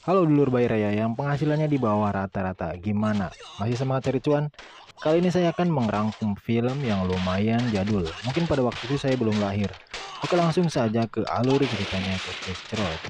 Halo dulur bayi raya yang penghasilannya di bawah rata-rata, gimana? Masih semangat cari cuan? Kali ini saya akan merangkum film yang lumayan jadul. Mungkin pada waktu itu saya belum lahir. Oke, langsung saja ke alur ceritanya ke Cerot.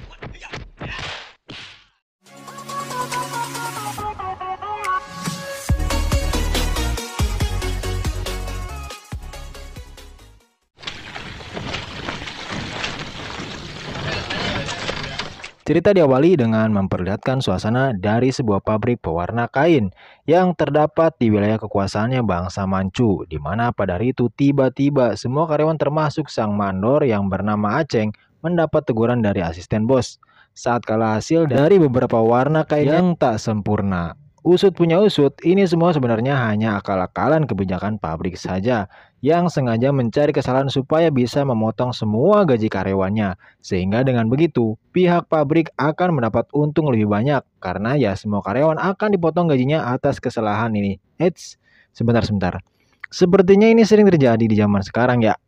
Cerita diawali dengan memperlihatkan suasana dari sebuah pabrik pewarna kain yang terdapat di wilayah kekuasaannya bangsa Manchu, di mana pada hari itu tiba-tiba semua karyawan termasuk sang mandor yang bernama Aceng mendapat teguran dari asisten bos saat kalah hasil dari beberapa warna kain yang tak sempurna. Usut punya usut, ini semua sebenarnya hanya akal-akalan kebijakan pabrik saja yang sengaja mencari kesalahan supaya bisa memotong semua gaji karyawannya. Sehingga dengan begitu, pihak pabrik akan mendapat untung lebih banyak karena ya semua karyawan akan dipotong gajinya atas kesalahan ini. Eits, sebentar. Sepertinya ini sering terjadi di zaman sekarang ya.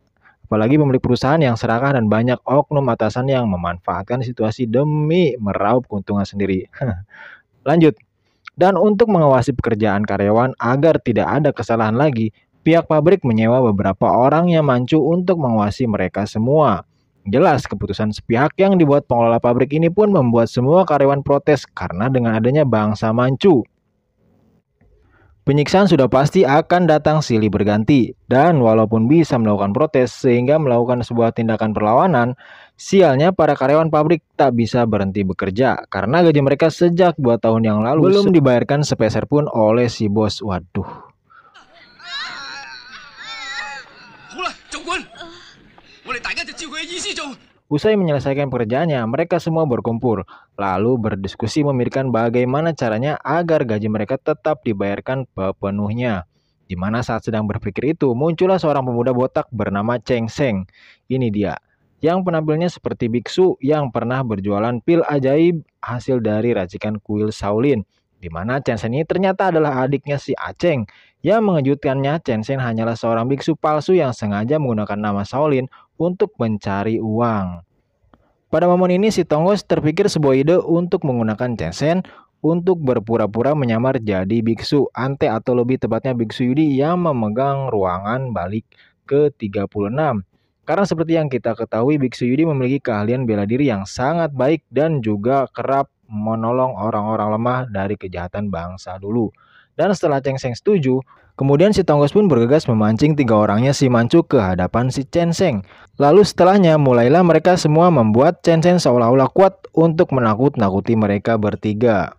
Apalagi pemilik perusahaan yang serakah dan banyak oknum atasan yang memanfaatkan situasi demi meraup keuntungan sendiri. Lanjut. Dan untuk mengawasi pekerjaan karyawan agar tidak ada kesalahan lagi, pihak pabrik menyewa beberapa orang yang mancu untuk mengawasi mereka semua. Jelas, keputusan sepihak yang dibuat pengelola pabrik ini pun membuat semua karyawan protes karena dengan adanya bangsa mancu. Penyiksaan sudah pasti akan datang silih berganti, dan walaupun bisa melakukan protes sehingga melakukan sebuah tindakan perlawanan, sialnya para karyawan pabrik tak bisa berhenti bekerja karena gaji mereka sejak 2 tahun yang lalu belum dibayarkan sepeser pun oleh si bos. Waduh. Usai menyelesaikan pekerjaannya, mereka semua berkumpul, lalu berdiskusi memikirkan bagaimana caranya agar gaji mereka tetap dibayarkan sepenuhnya. Di mana saat sedang berpikir itu, muncullah seorang pemuda botak bernama Cheng Seng. Ini dia, yang penampilannya seperti biksu yang pernah berjualan pil ajaib hasil dari racikan kuil Shaolin. Di mana Chen Seng ini ternyata adalah adiknya si Aceng. Yang mengejutkannya, Chen Seng hanyalah seorang biksu palsu yang sengaja menggunakan nama Shaolin untuk mencari uang. Pada momen ini si Tonggos terpikir sebuah ide untuk menggunakan Chen Seng untuk berpura-pura menyamar jadi biksu Ante atau lebih tepatnya biksu Yudi yang memegang ruangan balik ke-36. Karena seperti yang kita ketahui, biksu Yudi memiliki keahlian bela diri yang sangat baik dan juga kerap menolong orang-orang lemah dari kejahatan bangsa dulu. Dan setelah Cheng Seng setuju, kemudian si Tonggos pun bergegas memancing 3 orangnya si Mancu ke hadapan si Chen Seng. Lalu setelahnya mulailah mereka semua membuat Chen Seng seolah-olah kuat untuk menakut-nakuti mereka bertiga.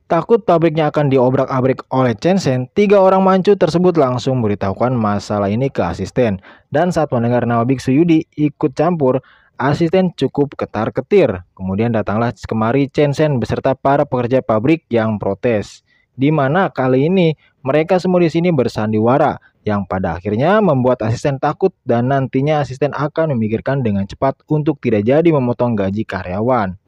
Takut pabriknya akan diobrak-abrik oleh Chen Seng, 3 orang mancu tersebut langsung memberitahukan masalah ini ke asisten. Dan saat mendengar nama biksu Yudi ikut campur, asisten cukup ketar-ketir. Kemudian datanglah kemari Chen Seng beserta para pekerja pabrik yang protes. Di mana kali ini mereka semua di sini bersandiwara, yang pada akhirnya membuat asisten takut dan nantinya asisten akan memikirkan dengan cepat untuk tidak jadi memotong gaji karyawan.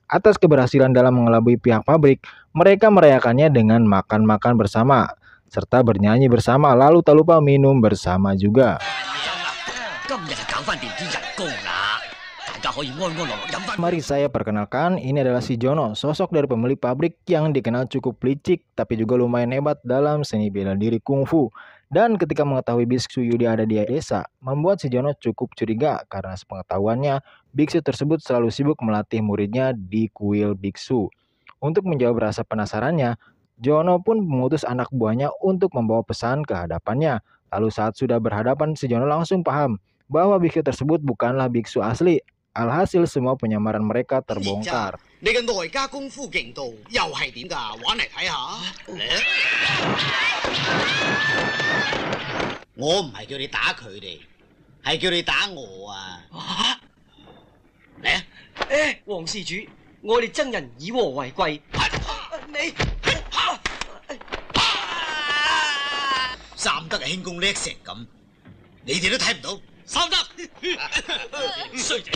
Atas keberhasilan dalam mengelabui pihak pabrik, mereka merayakannya dengan makan-makan bersama, serta bernyanyi bersama, lalu tak lupa minum bersama juga. Mari saya perkenalkan, ini adalah si Jono, sosok dari pemilik pabrik yang dikenal cukup licik tapi juga lumayan hebat dalam seni bela diri kungfu. Dan ketika mengetahui biksu Yudi ada di desa, membuat si Jono cukup curiga karena sepengetahuannya biksu tersebut selalu sibuk melatih muridnya di kuil biksu. Untuk menjawab rasa penasarannya, Jono pun mengutus anak buahnya untuk membawa pesan ke hadapannya. Lalu saat sudah berhadapan, si Jono langsung paham bahwa biksu tersebut bukanlah biksu asli. Alhasil semua penyamaran mereka terbongkar. 你嘅內家功夫勁到又係點㗎？玩嚟睇下。我唔係叫你打佢哋，係叫你打我啊！嚟啊！黃施主，我哋僧人以和為貴。你三德嘅輕功叻成咁，你哋都睇唔到。三德，衰仔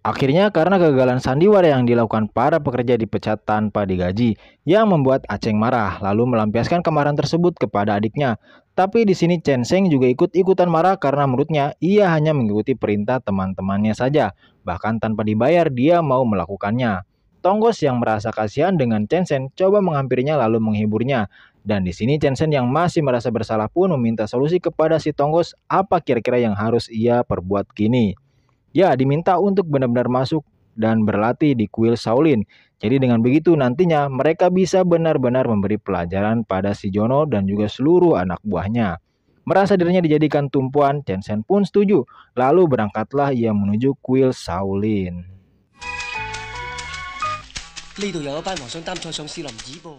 ！Akhirnya karena kegagalan sandiwara yang dilakukan para pekerja dipecat tanpa digaji, yang membuat Aceng marah lalu melampiaskan kemarahan tersebut kepada adiknya. Tapi di sini Chen Sheng juga ikut-ikutan marah karena menurutnya ia hanya mengikuti perintah teman-temannya saja, bahkan tanpa dibayar dia mau melakukannya. Tonggos yang merasa kasihan dengan Chen Sheng coba menghampirinya lalu menghiburnya. Dan di sini Chen Sheng yang masih merasa bersalah pun meminta solusi kepada si Tonggos apa kira-kira yang harus ia perbuat kini. Ya, diminta untuk benar-benar masuk dan berlatih di kuil Shaolin. Jadi dengan begitu nantinya mereka bisa benar-benar memberi pelajaran pada si Jono dan juga seluruh anak buahnya. Merasa dirinya dijadikan tumpuan, Chen Sheng pun setuju. Lalu berangkatlah ia menuju kuil Shaolin. 呢度有一班和尚擔賽上士林寺噃。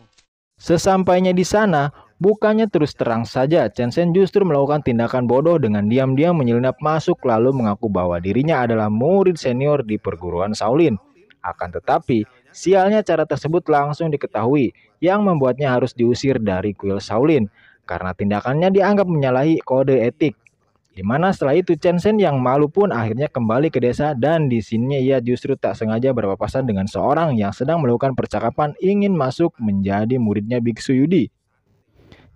Sesampainya di sana, bukannya terus terang saja, Chen Sheng justru melakukan tindakan bodoh dengan diam-diam menyelinap masuk lalu mengaku bahwa dirinya adalah murid senior di perguruan Shaolin. Akan tetapi, sialnya cara tersebut langsung diketahui yang membuatnya harus diusir dari kuil Shaolin karena tindakannya dianggap menyalahi kode etik. Di mana setelah itu Chen Sheng yang malu pun akhirnya kembali ke desa dan di sini ia justru tak sengaja berpapasan dengan seorang yang sedang melakukan percakapan ingin masuk menjadi muridnya Biksu Yudi.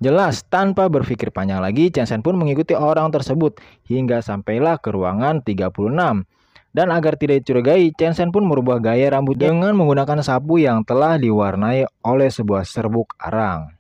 Jelas tanpa berpikir panjang lagi Chen Sheng pun mengikuti orang tersebut hingga sampailah ke ruangan 36. Dan agar tidak dicurigai, Chen Sheng pun merubah gaya rambutnya dengan menggunakan sapu yang telah diwarnai oleh sebuah serbuk arang.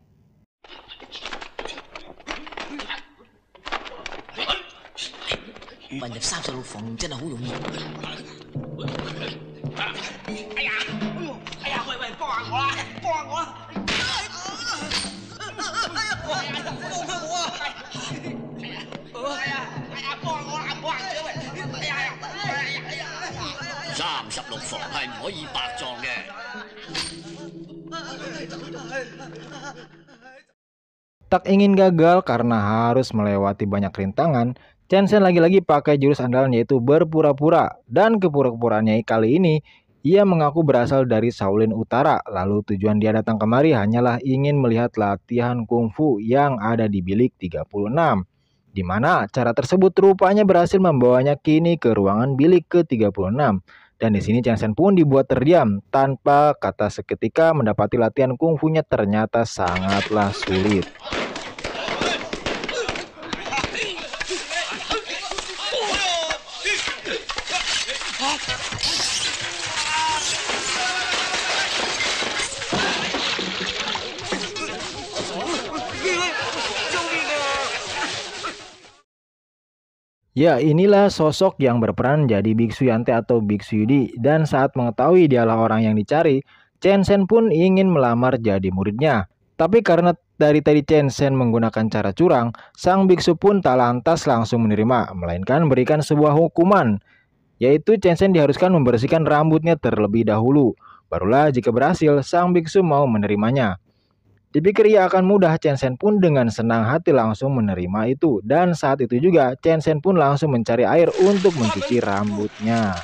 Tak ingin gagal karena harus melewati banyak rintangan, Chen Sheng lagi-lagi pakai jurus andalan yaitu berpura-pura. Dan kepura-puraannya kali ini, ia mengaku berasal dari Shaolin Utara. Lalu tujuan dia datang kemari hanyalah ingin melihat latihan kungfu yang ada di bilik 36. Di mana cara tersebut rupanya berhasil membawanya kini ke ruangan bilik ke-36. Dan di sini Chen Sheng pun dibuat terdiam tanpa kata seketika mendapati latihan kungfunya ternyata sangatlah sulit. Ya, inilah sosok yang berperan jadi Biksu Yante atau Biksu Yudi. Dan saat mengetahui dialah orang yang dicari, Chen Sheng pun ingin melamar jadi muridnya. Tapi karena dari tadi Chen Sheng menggunakan cara curang, sang biksu pun tak lantas langsung menerima, melainkan memberikan sebuah hukuman. Yaitu Chen Sheng diharuskan membersihkan rambutnya terlebih dahulu. Barulah jika berhasil, sang biksu mau menerimanya. Dipikir ia akan mudah, Chen Sheng pun dengan senang hati langsung menerima itu. Dan saat itu juga, Chen Sheng pun langsung mencari air untuk mencuci rambutnya.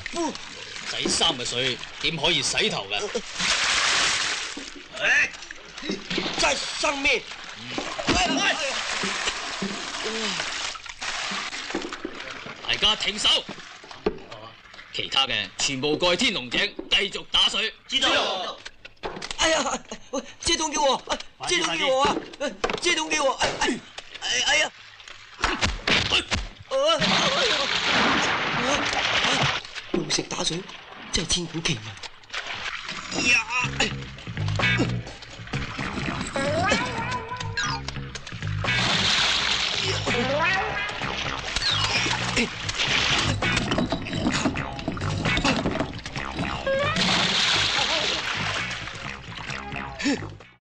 哎呀，借东给我，借东给我啊！借东给我！哎呀！用食打水真係千古奇聞。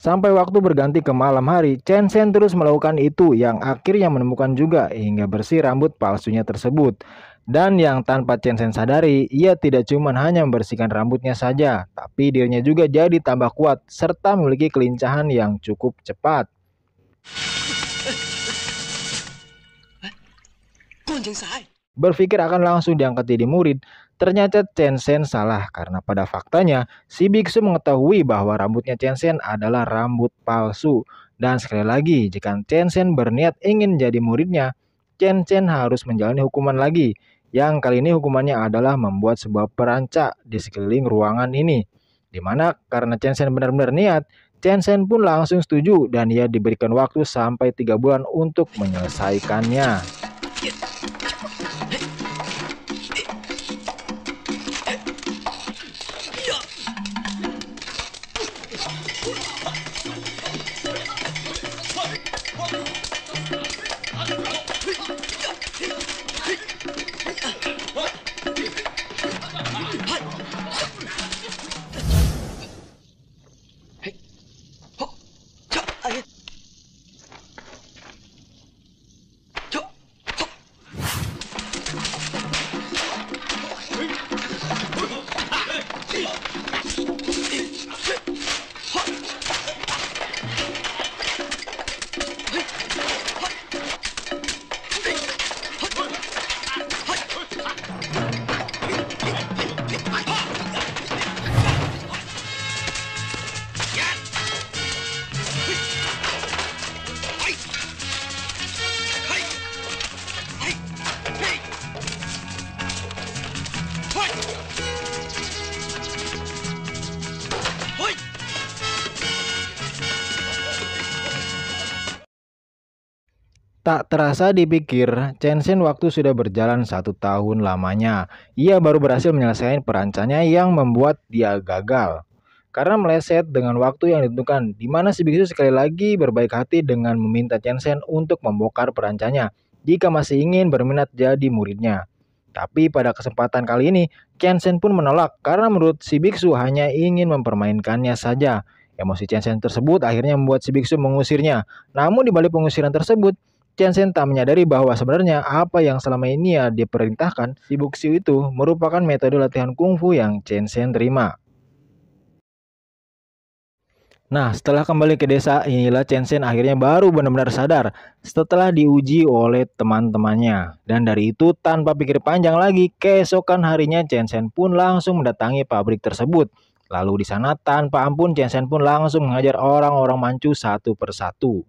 Sampai waktu berganti ke malam hari, Chen Zhen terus melakukan itu yang akhirnya menemukan juga hingga bersih rambut palsunya tersebut. Dan yang tanpa Chen Zhen sadari, ia tidak cuma hanya membersihkan rambutnya saja, tapi dirinya juga jadi tambah kuat serta memiliki kelincahan yang cukup cepat. 乾淨晒。 Berpikir akan langsung diangkat jadi murid, ternyata Chen Zhen salah karena pada faktanya si biksu mengetahui bahwa rambutnya Chen Zhen adalah rambut palsu. Dan sekali lagi, jika Chen Zhen berniat ingin jadi muridnya, Chen Zhen harus menjalani hukuman lagi. Yang kali ini hukumannya adalah membuat sebuah perancak di sekeliling ruangan ini. Dimana karena Chen Zhen benar-benar niat, Chen Zhen pun langsung setuju dan ia diberikan waktu sampai 3 bulan untuk menyelesaikannya. Tak terasa dipikir, Chen Zhen waktu sudah berjalan 1 tahun lamanya. Ia baru berhasil menyelesaikan perancanya yang membuat dia gagal. Karena meleset dengan waktu yang ditentukan, di mana si biksu sekali lagi berbaik hati dengan meminta Chen Zhen untuk membongkar perancanya jika masih ingin berminat jadi muridnya. Tapi pada kesempatan kali ini, Chen Zhen pun menolak karena menurut si biksu hanya ingin mempermainkannya saja. Emosi Chen Zhen tersebut akhirnya membuat si biksu mengusirnya. Namun di balik pengusiran tersebut, Chen Zhen tak menyadari bahwa sebenarnya apa yang selama ini ia diperintahkan si biksu itu merupakan metode latihan kungfu yang Chen Zhen terima. Nah, setelah kembali ke desa, inilah Chen Zhen akhirnya baru benar-benar sadar setelah diuji oleh teman-temannya. Dan dari itu, tanpa pikir panjang lagi, keesokan harinya Chen Zhen pun langsung mendatangi pabrik tersebut. Lalu di sana tanpa ampun Chen Zhen pun langsung mengajar orang-orang Manchu satu persatu.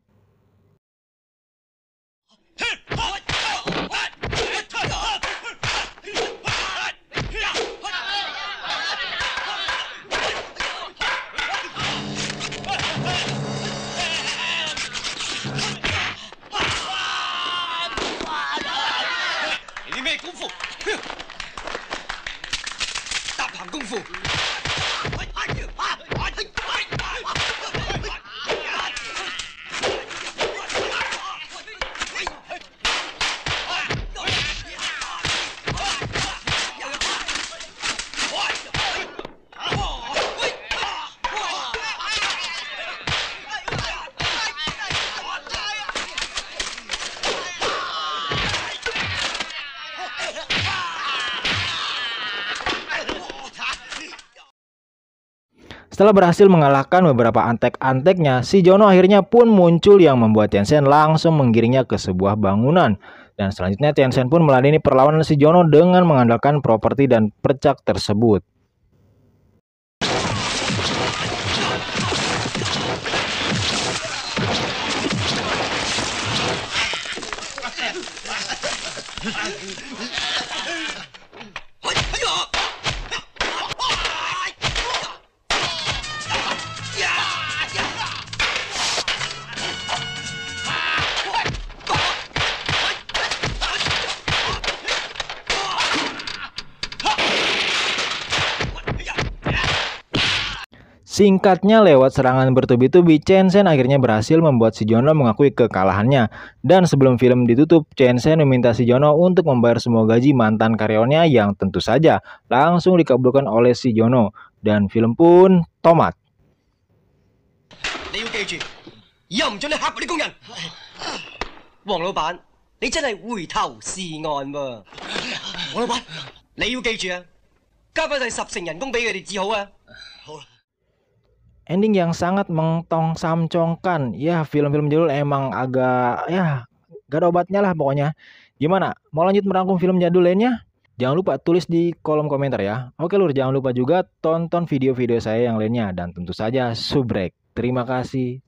Setelah berhasil mengalahkan beberapa antek-anteknya, si Jono akhirnya pun muncul yang membuat Chen Zhen langsung menggiringnya ke sebuah bangunan. Dan selanjutnya Chen Zhen pun meladeni perlawanan si Jono dengan mengandalkan properti dan percak tersebut. Singkatnya, lewat serangan bertubi-tubi, Chen Zhen akhirnya berhasil membuat si Jono mengakui kekalahannya. Dan sebelum film ditutup, Chen Zhen meminta si Jono untuk membayar semua gaji mantan karyawannya yang tentu saja langsung dikabulkan oleh si Jono. Dan film pun tamat. 記住，以後唔准你黑嗰啲工人。黃老闆，你真係回頭是岸喎。黃老闆，你要記住啊，加翻晒10成人工俾佢哋至好啊。好啦。Ending yang sangat mentong-samcongkan. Ya, film-film jadul emang agak ya gak ada obatnya lah pokoknya. Gimana? Mau lanjut merangkum film jadul lainnya? Jangan lupa tulis di kolom komentar ya. Oke lur, jangan lupa juga tonton video-video saya yang lainnya dan tentu saja subrek. Terima kasih.